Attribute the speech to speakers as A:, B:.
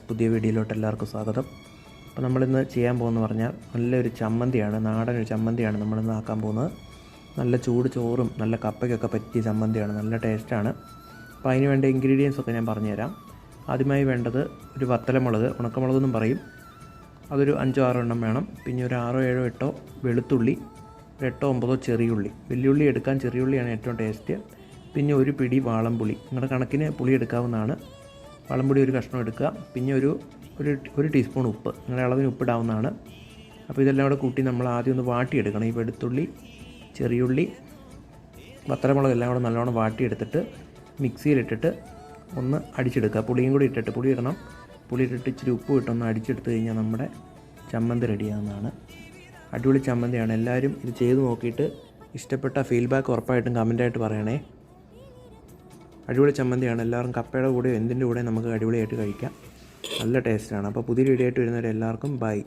A: പുതിയ വീഡിയോയിലോട്ട് എല്ലാവർക്കും സ്വാഗതം. അപ്പോൾ നമ്മളിന്ന് ചെയ്യാൻ പോകുന്നത് പറഞ്ഞാൽ നല്ലൊരു ചമ്മന്തിയാണ്, നാടനൊരു ചമ്മന്തിയാണ് നമ്മളിന്ന് ആക്കാൻ പോകുന്നത്. നല്ല ചൂട് ചോറും നല്ല കപ്പയ്ക്കൊക്കെ പറ്റിയ ചമ്മന്തിയാണ്, നല്ല ടേസ്റ്റാണ്. അപ്പോൾ അതിന് വേണ്ട ഇൻഗ്രീഡിയൻസ് ഒക്കെ ഞാൻ പറഞ്ഞുതരാം. ആദ്യമായി വേണ്ടത് ഒരു വത്തലമുളക്, ഉണക്കമുളകെന്നും പറയും, അതൊരു 5-6 എണ്ണം വേണം. പിന്നെ ഒരു 6-7-8 വെളുത്തുള്ളി, 8-9 ചെറിയുള്ളി. വലിയുള്ളി എടുക്കാൻ, ചെറിയുള്ളിയാണ് ഏറ്റവും ടേസ്റ്റ്. പിന്നെ ഒരു പിടി വാളംപുളി, നിങ്ങളുടെ കണക്കിന് പുളി എടുക്കാവുന്നതാണ്. വാളംപുളി ഒരു കഷ്ണം എടുക്കുക. പിന്നെ ഒരു ടീസ്പൂൺ ഉപ്പ്, നിങ്ങളുടെ അളവിന് ഉപ്പിടാവുന്നതാണ്. അപ്പോൾ ഇതെല്ലാം കൂടെ കൂട്ടി നമ്മൾ ആദ്യം ഒന്ന് വാട്ടിയെടുക്കണം. ഈ വെളുത്തുള്ളി, ചെറിയുള്ളി, വത്തലമുളക് എല്ലാം കൂടെ നല്ലോണം വാട്ടിയെടുത്തിട്ട് മിക്സിയിലിട്ടിട്ട് ഒന്ന് അടിച്ചെടുക്കുക. പുളിയും കൂടി ഇട്ടിട്ട്, പുളി ഇടണം, പുളി ഇട്ടിട്ട് ഇച്ചിരി ഉപ്പ് ഇട്ടൊന്ന് അടിച്ചെടുത്ത് കഴിഞ്ഞാൽ നമ്മുടെ ചമ്മന്തി റെഡിയാകുന്നതാണ്. അടിപൊളി ചമ്മന്തിയാണ്. എല്ലാവരും ഇത് ചെയ്ത് നോക്കിയിട്ട് ഇഷ്ടപ്പെട്ട ഫീഡ്ബാക്ക് ഉറപ്പായിട്ടും കമൻറ്റായിട്ട് പറയണേ. അടിപൊളി ചമ്മന്തിയാണ്. എല്ലാവരും കപ്പയുടെ കൂടെയോ എന്തിൻ്റെ കൂടെ നമുക്ക് അടിപൊളിയായിട്ട് കഴിക്കാം. നല്ല ടേസ്റ്റാണ്. അപ്പോൾ പുതിയ വീഡിയോ ആയിട്ട് വരുന്നവരെ എല്ലാവർക്കും ബൈ.